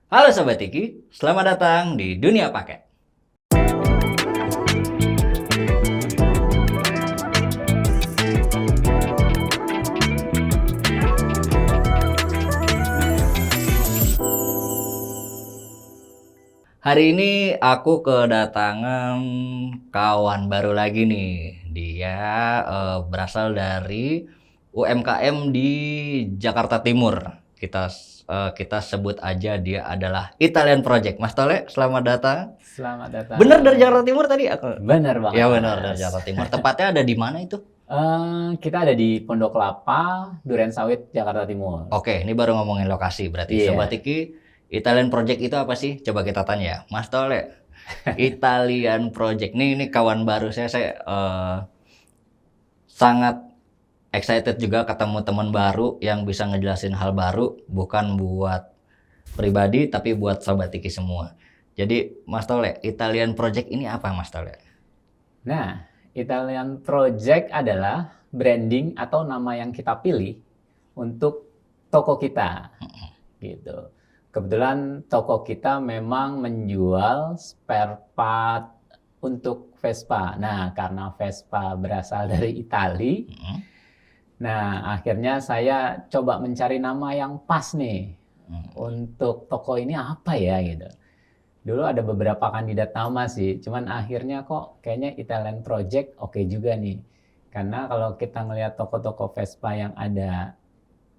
Halo Sobat Tiki, selamat datang di Dunia Paket. Hari ini aku kedatangan kawan baru lagi nih. Dia berasal dari UMKM di Jakarta Timur. Kita sebut aja dia adalah Italian Project. Mas Tole, selamat datang. Selamat datang. Bener dari Jakarta Timur tadi? Bener banget. Ya bener dari Jakarta Timur. Tepatnya ada di mana itu? Kita ada di Pondok Kelapa, Durensawit, Jakarta Timur. Oke, ini baru ngomongin lokasi. Berarti Iya. Sobat Tiki, Italian Project itu apa sih? Coba kita tanya ya. Mas Tole, Italian Project. Ini kawan baru saya sangat excited juga ketemu teman baru yang bisa ngejelasin hal baru, bukan buat pribadi tapi buat Sobat Tiki semua. Jadi Mas Tole, Italian Project ini apa Mas Tole? Nah, Italian Project adalah branding atau nama yang kita pilih untuk toko kita. Gitu. Kebetulan toko kita memang menjual spare part untuk Vespa. Nah, karena Vespa berasal dari Itali, nah akhirnya saya coba mencari nama yang pas nih untuk toko ini apa ya gitu. Dulu ada beberapa kandidat nama sih, cuman akhirnya kok kayaknya Italian Project oke juga nih. Karena kalau kita ngelihat toko-toko Vespa yang ada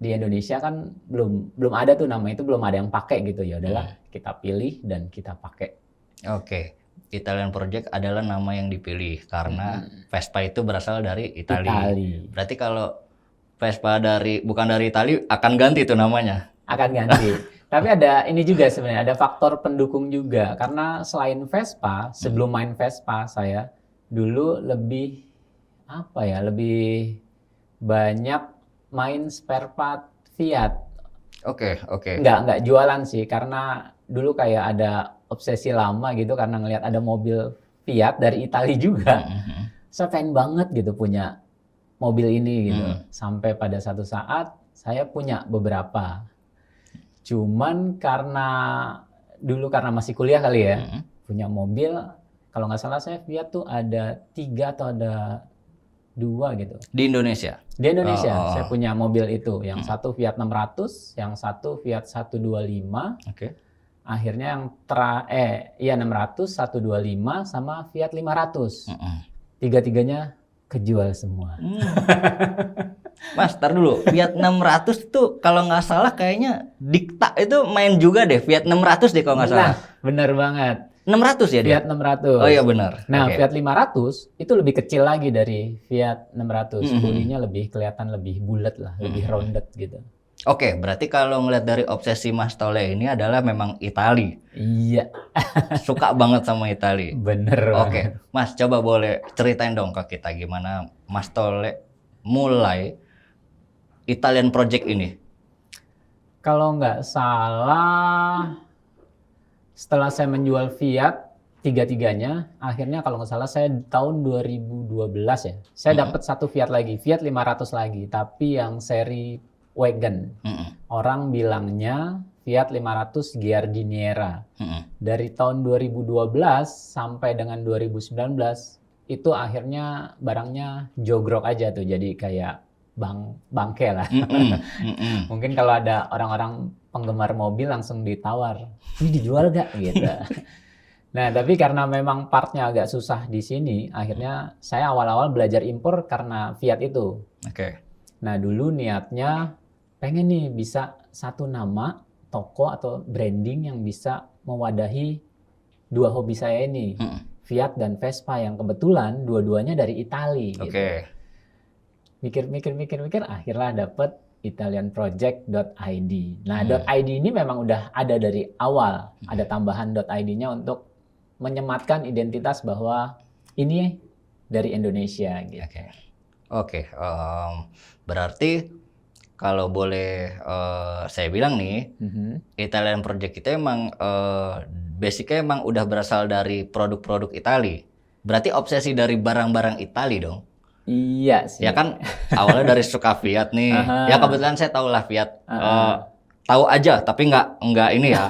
di Indonesia kan belum ada tuh nama itu, belum ada yang pakai gitu. Ya udahlah, kita pilih dan kita pakai. Oke. Italian Project adalah nama yang dipilih karena Vespa itu berasal dari Italia. Berarti kalau Vespa bukan dari Italia akan ganti tuh namanya. Akan ganti. Tapi ada ini juga sebenarnya, ada faktor pendukung juga. Karena selain Vespa, sebelum main Vespa saya dulu lebih banyak main spare part Fiat. Oke. Nggak jualan sih, karena dulu kayak ada obsesi lama gitu karena ngelihat ada mobil Fiat dari Italia juga. Saya pengen banget gitu punya mobil ini gitu. Sampai pada satu saat saya punya beberapa. Cuman karena masih kuliah kali ya, punya mobil, kalau nggak salah saya Fiat tuh ada 3 atau ada 2 gitu. Di Indonesia? Di Indonesia saya punya mobil itu. Yang satu Fiat 600, yang satu Fiat 125. Oke. Akhirnya yang 600, 125 sama Fiat 500. Tiga-tiganya kejual semua. Mas, tar dulu. Fiat 600 tuh kalau nggak salah kayaknya Dikta itu main juga deh. Fiat 600 deh kalau nggak salah. Bener banget. 600 ya dia? Fiat 600. Oh iya benar. Nah, Oke. Fiat 500 itu lebih kecil lagi dari Fiat 600. Bodinya lebih kelihatan lebih bulat lah, lebih rounded gitu. Oke, berarti kalau ngeliat dari obsesi Mas Tole ini adalah memang Itali. Iya. Suka banget sama Itali. Bener Oke, Mas coba boleh ceritain dong ke kita gimana Mas Tole mulai Italian Project ini. Kalau nggak salah, setelah saya menjual Fiat tiga-tiganya, akhirnya kalau nggak salah saya tahun 2012 ya, saya dapat satu Fiat lagi, Fiat 500 lagi, tapi yang seri wagon. Orang bilangnya Fiat 500 Giardiniera. Dari tahun 2012 sampai dengan 2019 itu akhirnya barangnya jogrok aja tuh, jadi kayak bangke lah. Mungkin kalau ada orang-orang penggemar mobil langsung ditawar, ini dijual gak gitu. Nah, tapi karena memang partnya agak susah di sini, akhirnya saya awal-awal belajar impor karena Fiat itu. Oke. Nah, dulu niatnya pengen nih bisa satu nama toko atau branding yang bisa mewadahi dua hobi saya ini, Fiat dan Vespa, yang kebetulan dua-duanya dari Italia. Oke. Gitu. Mikir, akhirnya dapet italianproject.id. Nah, .id ini memang udah ada dari awal. Ada tambahan .id-nya untuk menyematkan identitas bahwa ini dari Indonesia gitu. Oke. Berarti kalau boleh saya bilang nih, Italian Project itu emang basicnya emang udah berasal dari produk-produk Itali. Berarti obsesi dari barang-barang Itali dong. Iya sih. Ya kan awalnya dari suka Fiat nih. Ya kebetulan saya tahu lah Fiat. Tahu aja tapi nggak ini ya.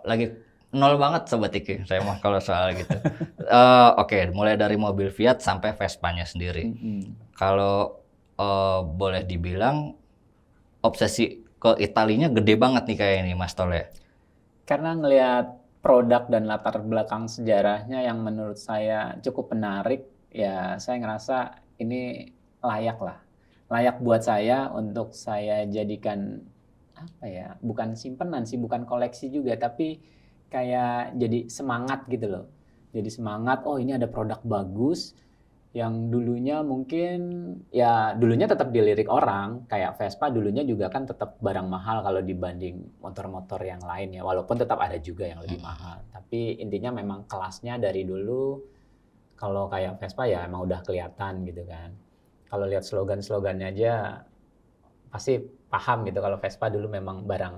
lagi nol banget Sobat Iki, saya mah kalau soal gitu. Oke, mulai dari mobil Fiat sampai Vespanya sendiri. Kalau boleh dibilang obsesi ke Italinya gede banget nih kayak ini Mas Tol ya. Karena ngelihat produk dan latar belakang sejarahnya yang menurut saya cukup menarik, ya saya ngerasa ini layak lah. Layak buat saya untuk saya jadikan apa ya, bukan simpenan sih, bukan koleksi juga, tapi kayak jadi semangat gitu loh. Jadi semangat, oh ini ada produk bagus yang dulunya mungkin ya dulunya tetap dilirik orang, kayak Vespa dulunya juga kan tetap barang mahal kalau dibanding motor-motor yang lain ya, walaupun tetap ada juga yang lebih mahal. Tapi intinya memang kelasnya dari dulu kalau kayak Vespa ya emang udah kelihatan gitu kan. Kalau lihat slogan-slogannya aja pasti paham gitu kalau Vespa dulu memang barang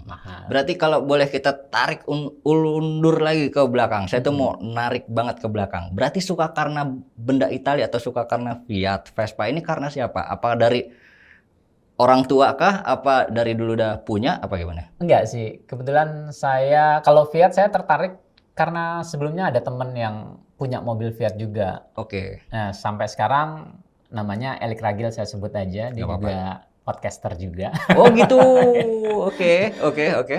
mahal. Berarti kalau boleh kita tarik undur lagi ke belakang, saya tuh mau narik banget ke belakang. Berarti suka karena benda Italia atau suka karena Fiat, Vespa ini karena siapa? Apa dari orang tua kah? Apa dari dulu udah punya? Apa gimana? Enggak sih, kebetulan saya kalau Fiat saya tertarik karena sebelumnya ada temen yang punya mobil Fiat juga. Oke. Nah, sampai sekarang namanya Elik Ragil saya sebut aja, dia Nggak apa-apa. juga podcaster juga. Oh gitu. Oke.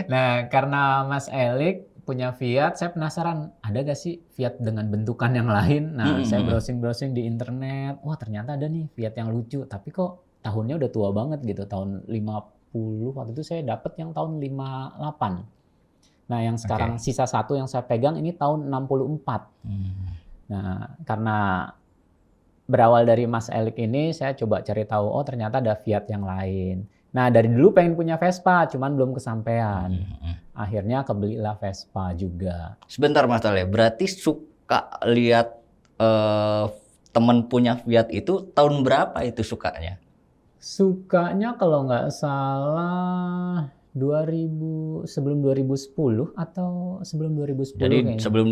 Nah, karena Mas Elik punya Fiat, saya penasaran ada gak sih Fiat dengan bentukan yang lain. Nah, saya browsing-browsing di internet, wah ternyata ada nih Fiat yang lucu, tapi kok tahunnya udah tua banget gitu, tahun 50, waktu itu saya dapat yang tahun 58. Nah, yang sekarang sisa satu yang saya pegang ini tahun 64. Nah, karena berawal dari Mas Elik ini, saya coba cari tahu, oh ternyata ada Fiat yang lain. Nah, dari dulu pengen punya Vespa, cuman belum kesampaian. Akhirnya kebelilah Vespa juga. Sebentar Mas Tole, berarti suka lihat temen punya Fiat itu tahun berapa itu sukanya? Sukanya kalau nggak salah 2000, sebelum 2010 atau sebelum 2010 Jadi kayaknya. sebelum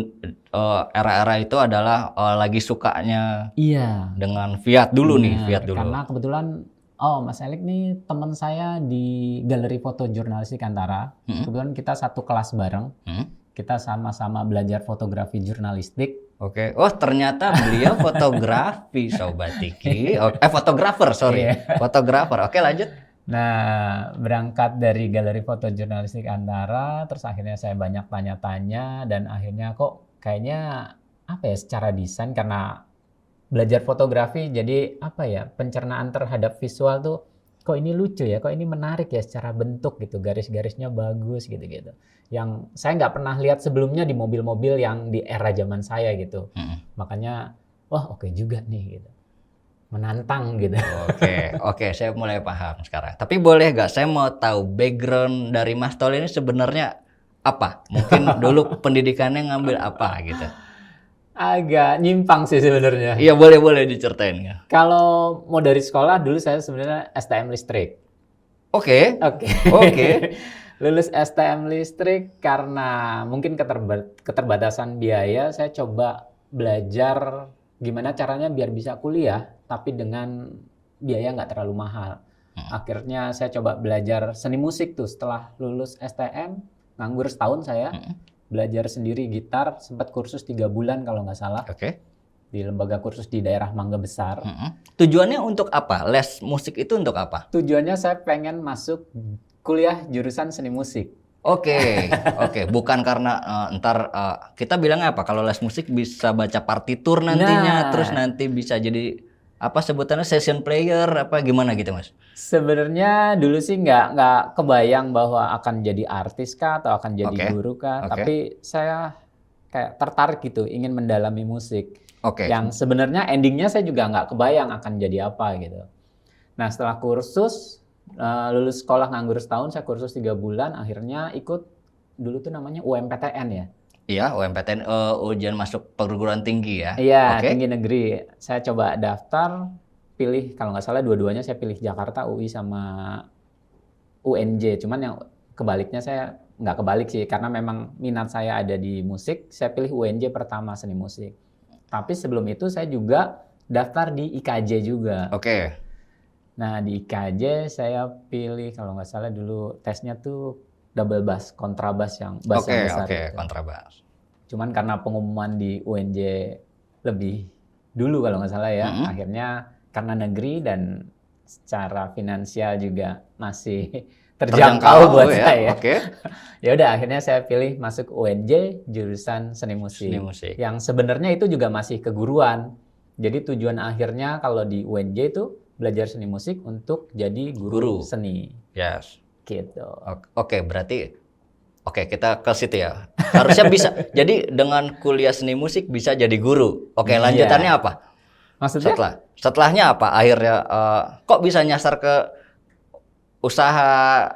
era-era itu adalah lagi sukanya Iya. dengan Fiat dulu nih, Benar, Fiat dulu. karena kebetulan Mas Elik nih teman saya di Galeri Foto Jurnalistik Antara. Kebetulan kita satu kelas bareng. Kita sama-sama belajar fotografi jurnalistik. Oke. Oh, ternyata beliau fotografi, Sobat Iki. Fotografer, sorry. Fotografer. Oke, lanjut. Nah, berangkat dari Galeri Foto Jurnalistik Antara, terus akhirnya saya banyak tanya-tanya dan akhirnya kok kayaknya apa ya secara desain karena belajar fotografi jadi apa ya pencernaan terhadap visual tuh kok ini lucu ya, kok ini menarik ya secara bentuk gitu, garis-garisnya bagus gitu-gitu. Yang saya nggak pernah lihat sebelumnya di mobil-mobil yang di era zaman saya gitu. Makanya wah oke juga nih gitu. Menantang gitu. Oke, saya mulai paham sekarang. Tapi boleh nggak saya mau tahu background dari Mas Tol ini sebenarnya apa? Mungkin dulu pendidikannya ngambil apa gitu? Agak nyimpang sih sebenarnya. Iya, boleh diceritain ya. Kalau mau dari sekolah dulu saya sebenarnya STM listrik. Oke. Lulus STM listrik karena mungkin keterbatasan biaya, saya coba belajar gimana caranya biar bisa kuliah tapi dengan biaya nggak terlalu mahal. Akhirnya saya coba belajar seni musik tuh setelah lulus STM, nganggur setahun saya. Belajar sendiri gitar, sempat kursus 3 bulan kalau nggak salah. Di lembaga kursus di daerah Mangga Besar. Tujuannya untuk apa? Les musik itu untuk apa? Tujuannya saya pengen masuk kuliah jurusan seni musik. Oke. Bukan karena ntar kita bilangnya apa? Kalau les musik bisa baca partitur nantinya, terus nanti bisa jadi apa sebutannya session player apa gimana gitu Mas? Sebenarnya dulu sih nggak kebayang bahwa akan jadi artis kah atau akan jadi guru kah, tapi saya kayak tertarik gitu ingin mendalami musik. Yang sebenarnya endingnya saya juga nggak kebayang akan jadi apa gitu. Nah setelah kursus lulus sekolah nganggur setahun, saya kursus 3 bulan, akhirnya ikut dulu tuh namanya UMPTN ya. Iya, UMPTN ujian masuk perguruan tinggi ya. Iya, tinggi negeri. Saya coba daftar, pilih kalau nggak salah dua-duanya saya pilih Jakarta, UI sama UNJ. Cuman yang kebaliknya saya nggak kebalik sih, karena memang minat saya ada di musik, saya pilih UNJ pertama seni musik. Tapi sebelum itu saya juga daftar di IKJ juga. Nah di IKJ saya pilih kalau nggak salah dulu tesnya tuh double bass, kontrabas yang bass yang besar Oke, itu. kontrabas. Cuman karena pengumuman di UNJ lebih dulu kalau nggak salah ya, akhirnya karena negeri dan secara finansial juga masih terjangkau buat ya. saya. Oke. Ya udah, akhirnya saya pilih masuk UNJ jurusan seni musik. Seni musik. Yang sebenarnya itu juga masih keguruan. Jadi tujuan akhirnya kalau di UNJ itu belajar seni musik untuk jadi guru seni. Yes. Gitu. Oke, berarti kita ke situ ya. Harusnya bisa. Jadi dengan kuliah seni musik bisa jadi guru. Oke, lanjutannya apa? Maksudnya? Setelahnya apa? Akhirnya kok bisa nyasar ke usaha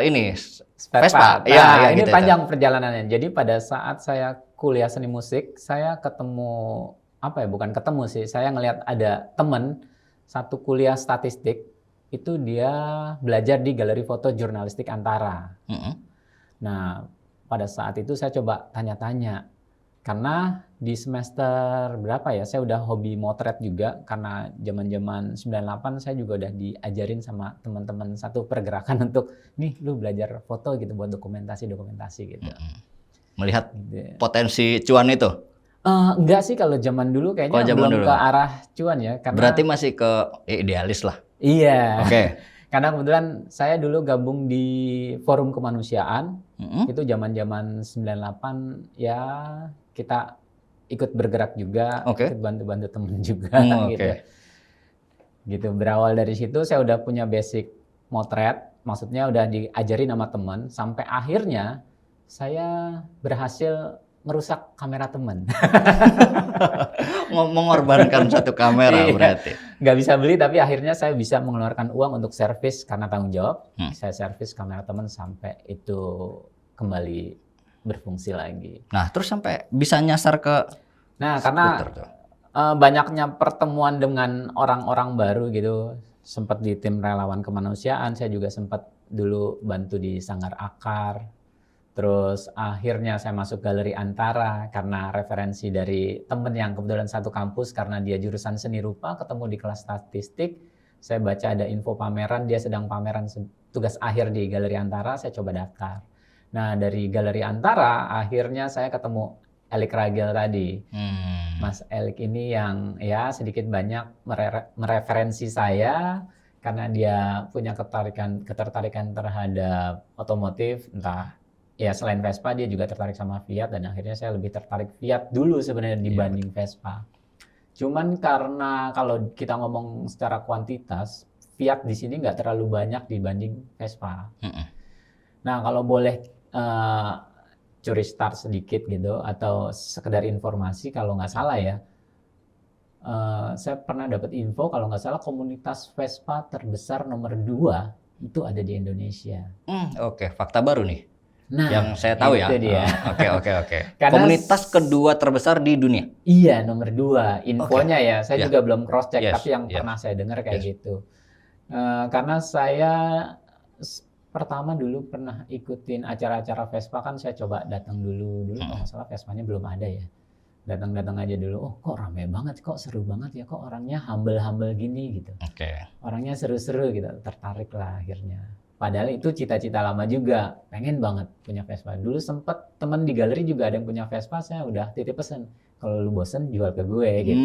ini Vespa? Nah, ini gitu, panjang perjalanannya. Jadi pada saat saya kuliah seni musik, saya ketemu bukan ketemu sih. Saya ngelihat ada temen satu kuliah statistik itu dia belajar di Galeri Foto Jurnalistik Antara. Nah, pada saat itu saya coba tanya-tanya. Karena di semester berapa ya, saya udah hobi motret juga. Karena zaman-zaman 98 saya juga udah diajarin sama teman-teman satu pergerakan untuk, nih lu belajar foto gitu buat dokumentasi gitu. Melihat potensi cuan itu? Enggak sih, kalau zaman dulu kayaknya belum ke arah cuan ya. Karena berarti masih ke idealis lah. Iya. Oke. Karena kebetulan saya dulu gabung di Forum Kemanusiaan, itu zaman-zaman 98 ya, kita ikut bergerak juga, ikut bantu-bantu temen juga gitu. Gitu, berawal dari situ saya udah punya basic motret, maksudnya udah diajarin sama teman, sampai akhirnya saya berhasil merusak kamera teman. Mengorbankan satu kamera berarti. Nggak bisa beli, tapi akhirnya saya bisa mengeluarkan uang untuk servis karena tanggung jawab. Saya servis kamera teman sampai itu kembali berfungsi lagi. Nah, terus sampai bisa nyasar ke karena banyaknya pertemuan dengan orang-orang baru gitu. Sempat di tim relawan kemanusiaan, saya juga sempat dulu bantu di Sanggar Akar. Terus akhirnya saya masuk Galeri Antara karena referensi dari temen yang kebetulan satu kampus, karena dia jurusan seni rupa, ketemu di kelas statistik. Saya baca ada info pameran, dia sedang pameran tugas akhir di Galeri Antara, saya coba daftar. Nah, dari Galeri Antara akhirnya saya ketemu Elik Ragil tadi. Mas Elik ini yang ya sedikit banyak mereferensi saya karena dia punya ketertarikan terhadap otomotif, entah ya selain Vespa dia juga tertarik sama Fiat, dan akhirnya saya lebih tertarik Fiat dulu sebenarnya dibanding Vespa. Cuman karena kalau kita ngomong secara kuantitas, Fiat di sini nggak terlalu banyak dibanding Vespa. Nah, kalau boleh curi start sedikit gitu atau sekedar informasi, kalau nggak salah ya, saya pernah dapat info kalau nggak salah komunitas Vespa terbesar nomor 2 itu ada di Indonesia. Oke, fakta baru nih. Nah, yang saya tahu ya. Dia. Oke. Komunitas kedua terbesar di dunia. Iya, nomor 2. Infonya ya, saya juga belum cross check, tapi yang pernah saya dengar kayak gitu. Karena saya pertama dulu pernah ikutin acara-acara Vespa, kan saya coba datang dulu kalau nggak salah Vespanya belum ada ya. Datang aja dulu. Oh, kok rame banget, kok seru banget ya, kok orangnya humble gini gitu. Orangnya seru-seru gitu, tertarik lah akhirnya. Padahal itu cita-cita lama juga, pengen banget punya Vespa. Dulu sempet temen di galeri juga ada yang punya Vespa, saya udah titip pesen, kalau lu bosen jual ke gue gitu.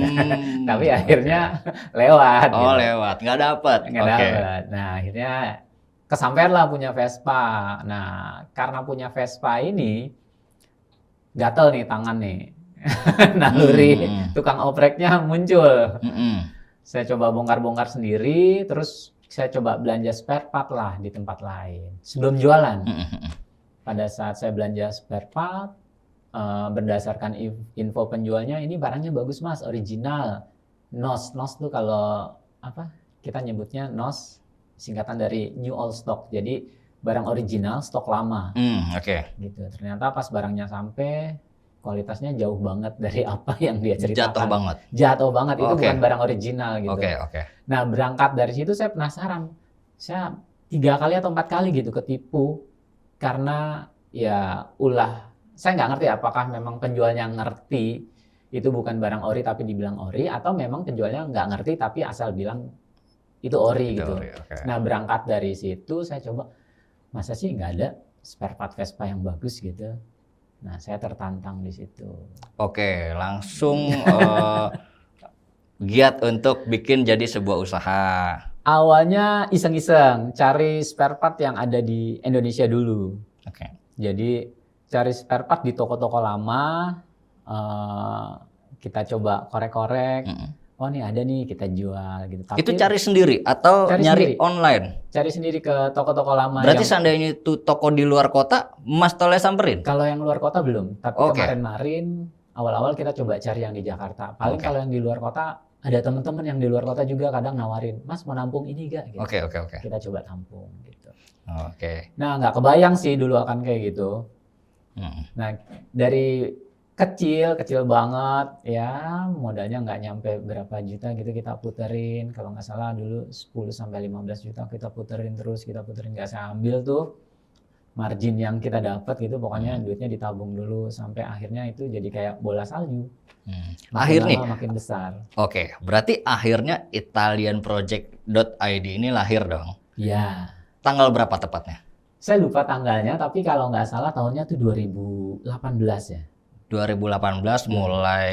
Tapi akhirnya lewat. Oh gitu. Lewat, nggak dapet. Nah akhirnya kesampaian lah punya Vespa. Nah karena punya Vespa ini, gatel nih tangan nih. Naluri tukang opreknya muncul. Saya coba bongkar-bongkar sendiri, terus saya coba belanja spare part lah di tempat lain sebelum jualan. Pada saat saya belanja spare part, berdasarkan info penjualnya, ini barangnya bagus mas, original. NOS tuh kalau kita nyebutnya NOS, singkatan dari New Old Stock. Jadi barang original, stok lama. Gitu. Ternyata pas barangnya sampai, kualitasnya jauh banget dari apa yang dia ceritakan. Jatuh banget. Itu bukan barang original gitu. Nah, berangkat dari situ saya penasaran. Saya 3 kali atau 4 kali gitu ketipu. Karena ya saya nggak ngerti apakah memang penjualnya ngerti itu bukan barang ori tapi dibilang ori, atau memang penjualnya nggak ngerti tapi asal bilang itu ori gitu. Nah, berangkat dari situ saya coba, masa sih nggak ada spare part Vespa yang bagus gitu. Nah, saya tertantang di situ. Oke, langsung giat untuk bikin jadi sebuah usaha. Awalnya iseng-iseng cari spare part yang ada di Indonesia dulu. Oke. Jadi cari spare part di toko-toko lama, kita coba korek-korek. Oh nih ada nih, kita jual gitu. Tapi Itu cari sendiri atau Cari nyari sendiri. online? cari sendiri ke toko-toko lama. Berarti yang seandainya itu toko di luar kota, Mas Tole samperin? kalau yang luar kota belum. Tapi Oke. kemarin awal-awal kita coba cari yang di Jakarta. Paling Oke. kalau yang di luar kota ada teman-teman yang di luar kota juga kadang nawarin, Mas mau nampung ini gak? Gitu. Oke. Kita coba tampung gitu. Oke. Nah nggak kebayang sih dulu akan kayak gitu. Nah dari kecil banget ya, modalnya nggak nyampe berapa juta gitu kita puterin. Kalau nggak salah dulu 10 sampai 15 juta kita puterin terus, nggak saya ambil tuh margin yang kita dapat gitu, pokoknya duitnya ditabung dulu sampai akhirnya itu jadi kayak bola salju. Makin Akhirnya, lama makin besar. oke, berarti akhirnya italianproject.id ini lahir dong. Ya, Tanggal berapa tepatnya? saya lupa tanggalnya, tapi kalau nggak salah tahunnya tuh 2018 ya. 2018 mulai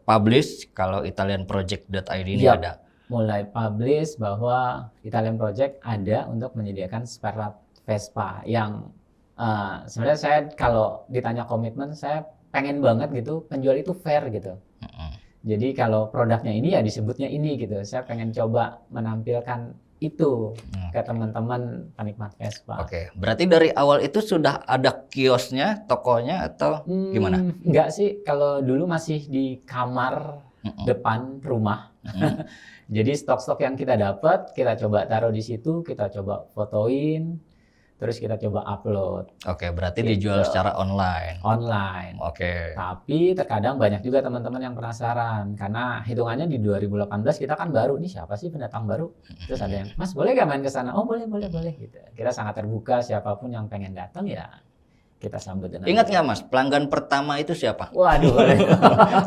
publish kalau italianproject.id ini Iya. ada. Mulai publish bahwa Italian Project ada untuk menyediakan spare part Vespa yang sebenarnya saya kalau ditanya komitmen, saya pengen banget gitu penjual itu fair gitu. Jadi kalau produknya ini ya disebutnya ini gitu. Saya pengen coba menampilkan itu ke teman-teman penikmat Vespa. Oke, berarti dari awal itu sudah ada kiosnya, tokonya atau gimana? Enggak sih, kalau dulu masih di kamar depan rumah. Jadi stok-stok yang kita dapat, kita coba taruh di situ, kita coba fotoin, terus kita coba upload. Oke, berarti Gitu. dijual secara online. Online. Oke. Tapi terkadang banyak juga teman-teman yang penasaran karena hitungannya di 2018 kita kan baru, nih siapa sih pendatang baru? Terus ada yang, Mas boleh gak main ke sana? Oh boleh gitu. Kita sangat terbuka, siapapun yang pengen datang ya kita sambut dengan Ingat nggak Mas, pelanggan pertama itu siapa? Waduh.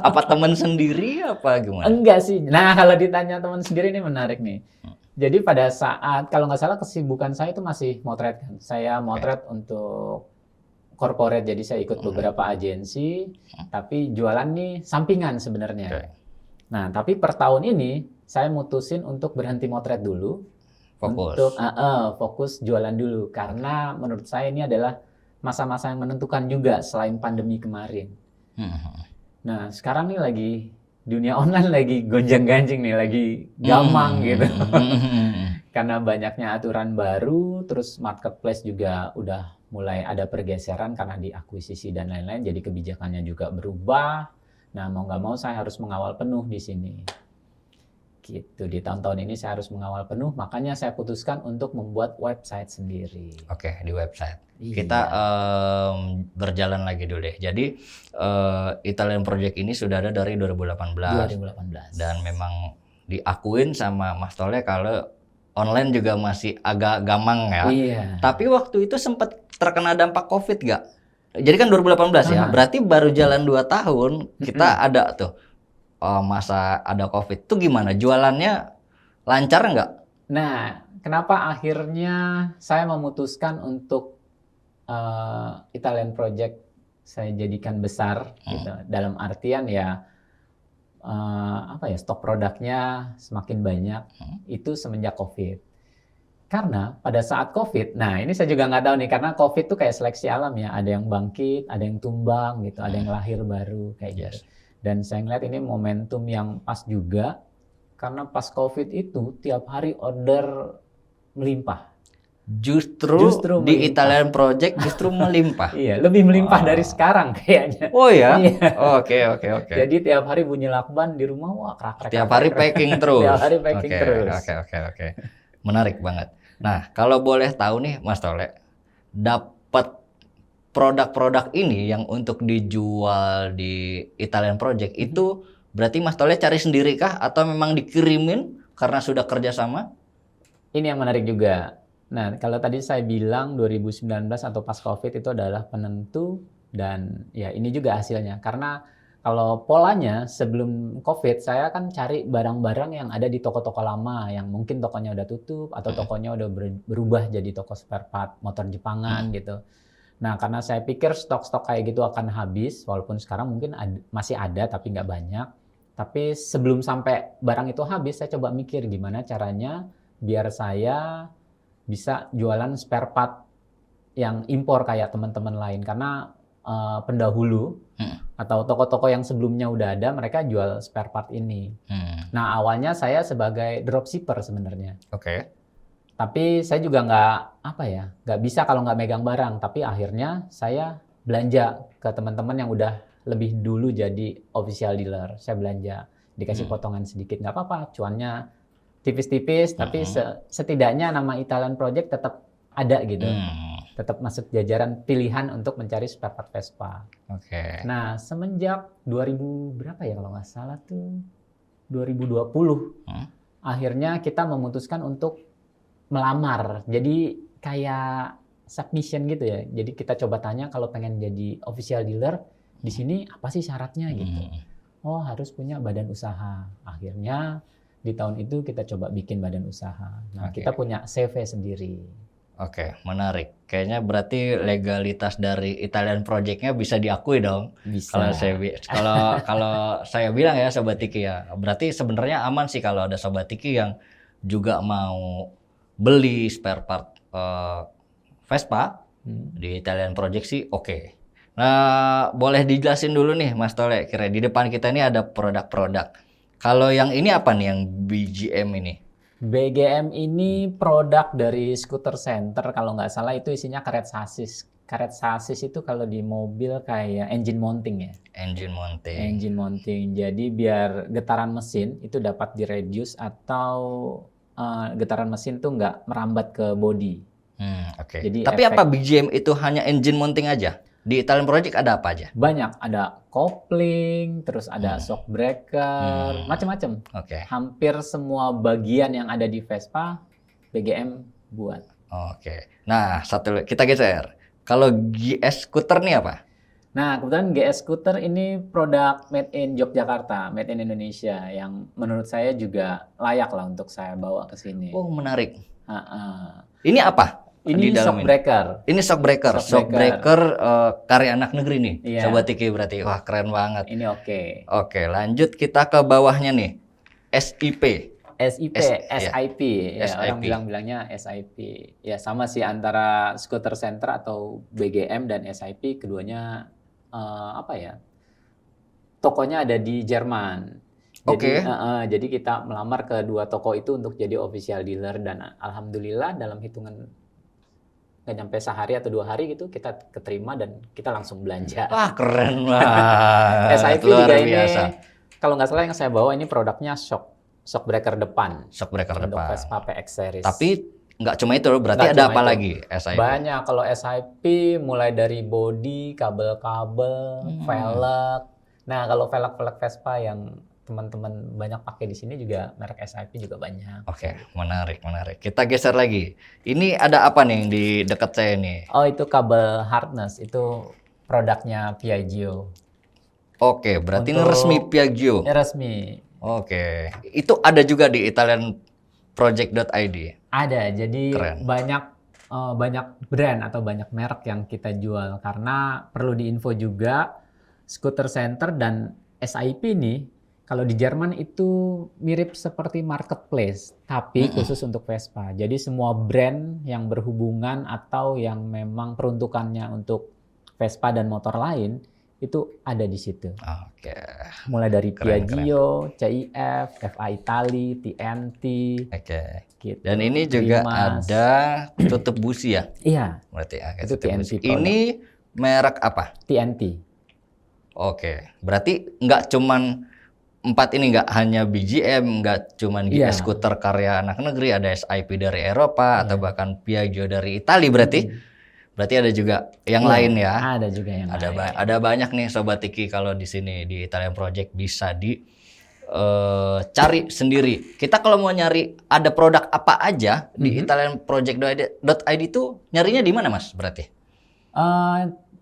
Apa teman sendiri apa gimana? Enggak sih. Nah kalau ditanya teman sendiri ini menarik nih. Jadi pada saat kalau nggak salah kesibukan saya itu masih motret kan. Saya motret untuk corporate, jadi saya ikut beberapa agensi, tapi jualan nih sampingan sebenarnya. Oke. Nah, tapi per tahun ini saya mutusin untuk berhenti motret dulu, Fokus. untuk fokus jualan dulu, karena menurut saya ini adalah masa-masa yang menentukan juga selain pandemi kemarin. Nah, sekarang nih lagi dunia online lagi gonjang-ganjing nih, lagi gamang gitu. Karena banyaknya aturan baru, terus marketplace juga udah mulai ada pergeseran karena diakuisisi dan lain-lain, jadi kebijakannya juga berubah. Nah, mau nggak mau saya harus mengawal penuh di sini. Gitu, di tahun-tahun ini saya harus mengawal penuh, makanya saya putuskan untuk membuat website sendiri. Oke, di website. Iya. Kita berjalan lagi dulu deh. Jadi Italian Project ini sudah ada dari 2018. 2018. Dan memang diakuin sama Mas Tole kalau online juga masih agak gamang ya. Iya. Tapi waktu itu sempat terkena dampak COVID nggak? Jadi kan 2018 ya, berarti baru jalan 2 tahun kita ada tuh masa ada COVID. Itu gimana? Jualannya lancar nggak? Nah, kenapa akhirnya saya memutuskan untuk Italian Project saya jadikan besar gitu. Dalam artian ya stok produknya semakin banyak itu semenjak COVID. Karena pada saat COVID, nah ini saya juga nggak tahu nih, karena COVID tuh kayak seleksi alam ya, ada yang bangkit, ada yang tumbang gitu, ada yang lahir baru kayak gitu. Dan saya ngeliat ini momentum yang pas juga, karena pas COVID itu tiap hari order melimpah. Justru di melimpah. Italian Project justru melimpah. Iya, lebih melimpah dari sekarang kayaknya. Oh ya? Iya. Oke. Jadi tiap hari bunyi lakban di rumah, wah krak. Tiap hari packing terus. Tiap hari packing terus. Oke. Menarik banget. Nah, kalau boleh tahu nih Mas Tole, dapat produk-produk ini yang untuk dijual di Italian Project itu berarti Mas Tole cari sendiri kah atau memang dikirimin karena sudah kerjasama? Ini yang menarik juga. Nah, kalau tadi saya bilang 2019 atau pas COVID itu adalah penentu, dan ya ini juga hasilnya. Karena kalau polanya sebelum COVID saya kan cari barang-barang yang ada di toko-toko lama yang mungkin tokonya udah tutup atau tokonya udah berubah jadi toko spare part motor Jepangan gitu. Nah, karena saya pikir stok-stok kayak gitu akan habis, walaupun sekarang mungkin masih ada tapi nggak banyak. Tapi sebelum sampai barang itu habis, saya coba mikir gimana caranya biar saya bisa jualan spare part yang impor kayak teman-teman lain. Karena pendahulu atau toko-toko yang sebelumnya udah ada, mereka jual spare part ini. Nah, awalnya saya sebagai dropshipper sebenarnya. Oke. Tapi saya juga nggak bisa kalau nggak megang barang. Tapi akhirnya saya belanja ke teman-teman yang udah lebih dulu jadi official dealer. Saya belanja, dikasih potongan sedikit, nggak apa-apa, cuannya tipis-tipis, tapi setidaknya nama Italian Project tetap ada gitu. Tetap masuk jajaran pilihan untuk mencari spare part Vespa. Oke. Nah, semenjak 2000 berapa ya kalau nggak salah tuh 2020, akhirnya kita memutuskan untuk melamar. Jadi kayak submission gitu ya. Jadi kita coba tanya kalau pengen jadi official dealer di sini apa sih syaratnya gitu. Oh, harus punya badan usaha. Akhirnya di tahun itu kita coba bikin badan usaha. Nah, kita punya CV sendiri. Oke, menarik. Kayaknya berarti legalitas dari Italian Project-nya bisa diakui dong. Bisa. Kalau saya bilang ya Sobat Tiki ya, berarti sebenarnya aman sih kalau ada Sobat Tiki yang juga mau beli spare part Vespa di Italian Project sih oke. Nah, boleh dijelasin dulu nih Mas Tole, kira di depan kita ini ada produk-produk. Kalau yang ini apa nih yang BGM ini? BGM ini produk dari Scooter Center, kalau nggak salah itu isinya karet sasis. Karet sasis itu kalau di mobil kayak engine mounting ya. Engine mounting. Engine mounting. Jadi biar getaran mesin itu dapat direduce atau getaran mesin tuh nggak merambat ke body. Oke. Jadi Tapi apa BGM itu hanya engine mounting aja? Di Italian Project ada apa aja? Banyak, ada kopling, terus ada shock breaker, macam-macam. Oke. Hampir semua bagian yang ada di Vespa, BGM buat. Oke. Nah, satu kita geser. Kalau GS Scooter nih apa? Nah, kebetulan GS Scooter ini produk made in Yogyakarta, made in Indonesia, yang menurut saya juga layak lah untuk saya bawa ke sini. Oh, menarik. Ini apa? Ini shock breaker. Ini shock breaker. Shock breaker karya anak negeri nih. Iya. Sobat Tiki berarti. Wah, keren banget. Ini oke. Oke, lanjut kita ke bawahnya nih. SIP. SIP. Ya, SIP. orang bilangnya SIP. Ya, sama sih antara Scooter Center atau BGM dan SIP, keduanya tokonya ada di Jerman. Jadi, jadi kita melamar ke dua toko itu untuk jadi official dealer, dan alhamdulillah dalam hitungan nggak nyampe sehari atau 2 hari gitu kita keterima dan kita langsung belanja. Wah, keren banget. SIP Luar juga biasa. ini, kalau nggak salah yang saya bawa ini produknya shock breaker depan. Shock breaker untuk depan. Vespa PX series. Tapi nggak cuma itu, berarti ada apa lagi SIP? Banyak. Kalau SIP mulai dari body, kabel-kabel, velg. Nah, kalau velg-velg Vespa yang teman-teman banyak pakai di sini juga merek SIP juga banyak. Oke, menarik. Kita geser lagi. Ini ada apa nih yang di dekat saya nih? Oh, itu kabel harness, itu produknya Piaggio. Oke, berarti ini resmi Piaggio. Ya, resmi. Oke, itu ada juga di italianproject.id. Ada, jadi Keren. banyak brand atau banyak merek yang kita jual, karena perlu diinfo juga Scooter Center dan SIP ini kalau di Jerman itu mirip seperti marketplace, tapi khusus untuk Vespa. Jadi semua brand yang berhubungan atau yang memang peruntukannya untuk Vespa dan motor lain itu ada di situ. Oke. Mulai dari Keren. Piaggio, CIF, FA Italy, TNT. Oke. Gitu. Dan ini juga Rimas. ada tutup busi ya? Iya, Berarti ya, itu tutup TNT busi. produk. Ini merek apa? TNT. Oke, berarti nggak cuman 4 ini, nggak hanya BGM, nggak cuman GS Scooter karya anak negeri, ada SIP dari Eropa atau bahkan Piaggio dari Italia berarti. Berarti ada juga yang lain ya. Ada juga yang lain. Ada banyak nih Sobat Tiki kalau di sini di Italian Project bisa di cari sendiri. Kita kalau mau nyari ada produk apa aja di italianproject.id itu nyarinya di mana Mas berarti?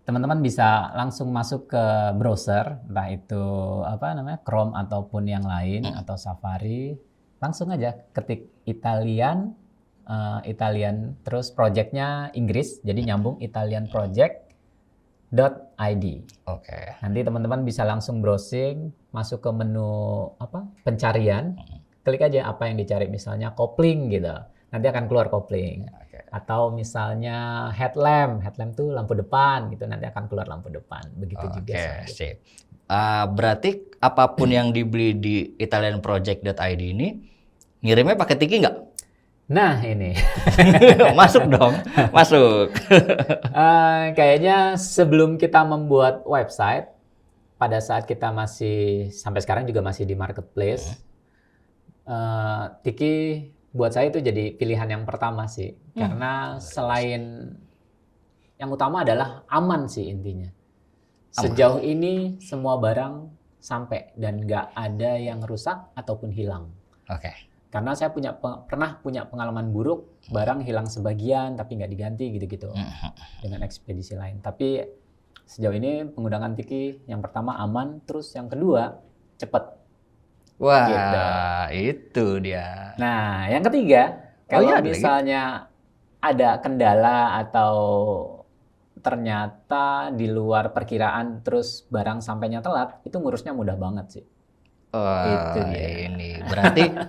Teman-teman bisa langsung masuk ke browser, entah itu Chrome ataupun yang lain atau Safari. Langsung aja ketik Italian Italian, terus projectnya Inggris, jadi nyambung italianproject.id. Oke. Nanti teman-teman bisa langsung browsing, masuk ke menu pencarian, klik aja apa yang dicari, misalnya kopling gitu, nanti akan keluar kopling. Oke. Atau misalnya headlamp tuh lampu depan gitu, nanti akan keluar lampu depan. Begitu juga Oke, selanjutnya. sip. Berarti apapun yang dibeli di italianproject.id ini ngirimnya pakai Tiki nggak? Nah ini, Masuk dong, masuk. kayaknya sebelum kita membuat website, pada saat kita masih, sampai sekarang juga masih di marketplace, Tiki buat saya itu jadi pilihan yang pertama sih. Karena selain, yang utama adalah aman sih intinya. Sejauh ini semua barang sampai dan nggak ada yang rusak ataupun hilang. Oke. Karena saya pernah punya pengalaman buruk, barang hilang sebagian tapi nggak diganti gitu-gitu dengan ekspedisi lain. Tapi sejauh ini penggunaan Tiki yang pertama aman, terus yang kedua cepat. Wah, Gitu. itu dia. Nah, yang ketiga, kalau iya, ada lagi? misalnya ada kendala atau ternyata di luar perkiraan terus barang sampainya telat, itu ngurusnya mudah banget sih. Itu dia. Ini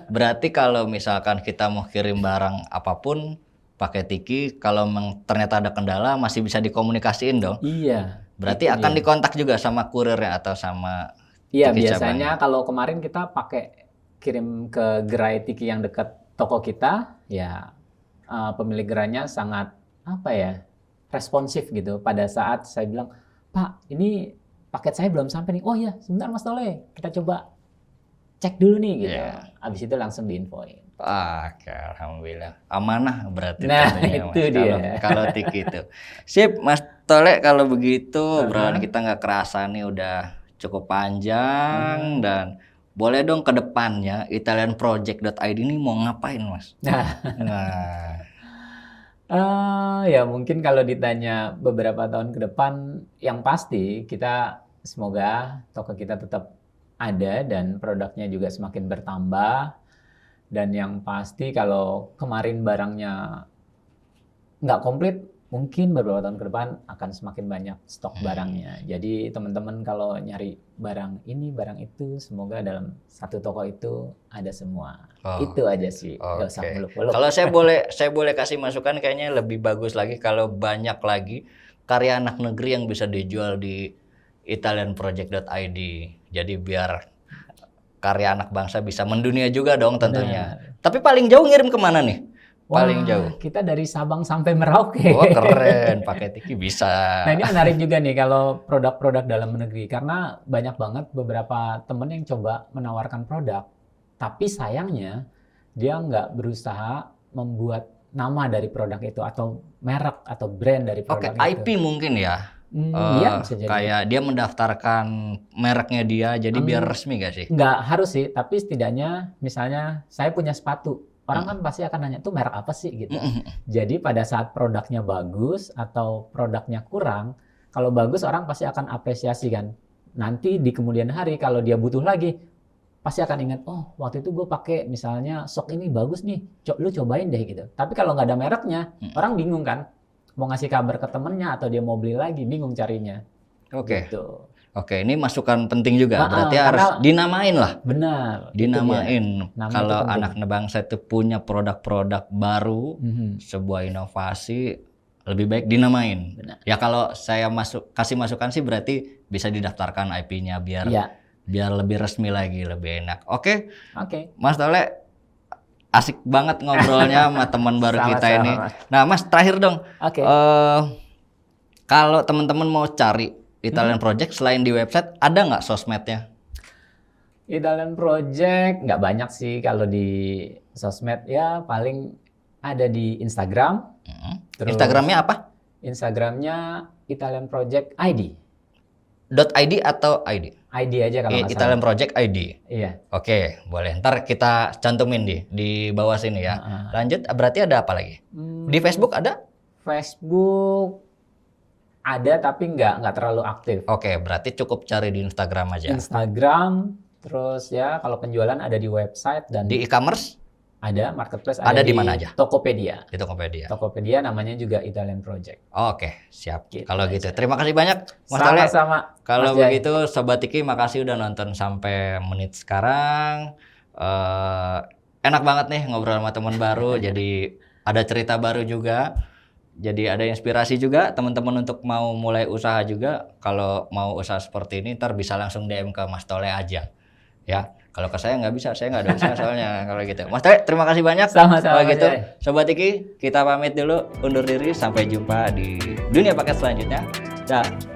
berarti kalau misalkan kita mau kirim barang apapun pakai Tiki, kalau ternyata ada kendala masih bisa dikomunikasiin dong. Iya. Berarti itu akan dia. dikontak juga sama kurirnya atau sama Iya, Tiki biasanya kalau kemarin kita pakai kirim ke gerai Tiki yang dekat toko kita, ya pemilik gerainya sangat responsif gitu. Pada saat saya bilang, Pak, ini paket saya belum sampai nih. Oh iya, sebentar Mas Tole, kita coba cek dulu nih gitu. Iya. Habis itu langsung diinfoin. Oke, alhamdulillah. Amanah berarti Nah, tentunya, itu Mas. dia. Kalau Tiki itu. Sip, Mas Tole, kalau begitu obrolan kita nggak kerasa nih udah cukup panjang dan boleh dong ke depannya italianproject.id ini mau ngapain, Mas? Nah, Ya mungkin kalau ditanya beberapa tahun ke depan, yang pasti kita semoga toko kita tetap ada dan produknya juga semakin bertambah. Dan yang pasti kalau kemarin barangnya nggak komplit, mungkin beberapa tahun ke depan akan semakin banyak stok barangnya. Jadi teman-teman kalau nyari barang ini, barang itu, semoga dalam satu toko itu ada semua. Itu aja sih, nggak usah oke. muluk-muluk. Kalau saya boleh kasih masukan, kayaknya lebih bagus lagi kalau banyak lagi karya anak negeri yang bisa dijual di italianproject.id. Jadi biar karya anak bangsa bisa mendunia juga dong tentunya. Tapi paling jauh ngirim kemana nih? Paling jauh. Kita dari Sabang sampai Merauke. Oh keren, pakai Tiki bisa. Nah ini menarik juga nih kalau produk-produk dalam negeri, karena banyak banget beberapa temen yang coba menawarkan produk, tapi sayangnya dia nggak berusaha membuat nama dari produk itu atau merek atau brand dari produk itu. IP mungkin ya. Iya, bisa jadi. Kayak dia mendaftarkan mereknya dia, jadi biar resmi gak sih? Nggak harus sih, tapi setidaknya misalnya saya punya sepatu, orang kan pasti akan nanya, tuh merek apa sih gitu. Jadi pada saat produknya bagus atau produknya kurang, kalau bagus orang pasti akan apresiasi kan. Nanti di kemudian hari kalau dia butuh lagi, pasti akan ingat, oh waktu itu gue pakai misalnya sok ini bagus nih, lu cobain deh gitu. Tapi kalau nggak ada mereknya, orang bingung kan. Mau ngasih kabar ke temennya atau dia mau beli lagi, bingung carinya. Oke. Gitu. Oke, ini masukan penting juga. Berarti harus dinamain lah. Benar. Dinamain. Namanya Kalau itu penting. anak bangsa itu punya produk-produk baru, sebuah inovasi, lebih baik dinamain. Benar. Ya kalau saya kasih masukan sih berarti bisa didaftarkan IP-nya biar lebih resmi lagi, lebih enak. Oke. Mas Tole, asik banget ngobrolnya sama teman baru kita ini. Nah, Mas, terakhir dong. Kalau teman-teman mau cari Italian Project selain di website, ada nggak sosmednya? Italian Project nggak banyak sih kalau di sosmed, ya paling ada di Instagram. Terus, Instagramnya apa? Instagramnya Italian Project ID. .id atau ID? ID aja kalau nggak salah. Italian Project ID. Iya. Oke, boleh. Ntar kita cantumin di bawah sini ya. Lanjut, berarti ada apa lagi? Di Facebook ada? Facebook ada tapi nggak terlalu aktif. Oke, berarti cukup cari di Instagram aja. Instagram, terus ya kalau penjualan ada di website dan di e-commerce? Ada marketplace, Ada di mana aja? Tokopedia. Di Tokopedia. Tokopedia namanya juga Italian Project. Oke, siap. Gitu Kalau gitu, aja. terima kasih banyak Mas Tole. Sama-sama. Kalau Mas Jai. begitu Sobat Tiki, makasih udah nonton sampai menit sekarang. Enak banget nih ngobrol sama teman baru, jadi ada cerita baru juga. Jadi ada inspirasi juga teman-teman untuk mau mulai usaha juga. Kalau mau usaha seperti ini ntar bisa langsung DM ke Mas Tole aja. Ya, kalau ke saya nggak bisa, saya nggak ada usaha soalnya kalau gitu. Mas Tole, terima kasih banyak. Sama-sama, Kalau gitu, Mas Jai. Sobat Tiki, kita pamit dulu, undur diri, sampai jumpa di dunia paket selanjutnya. Dah.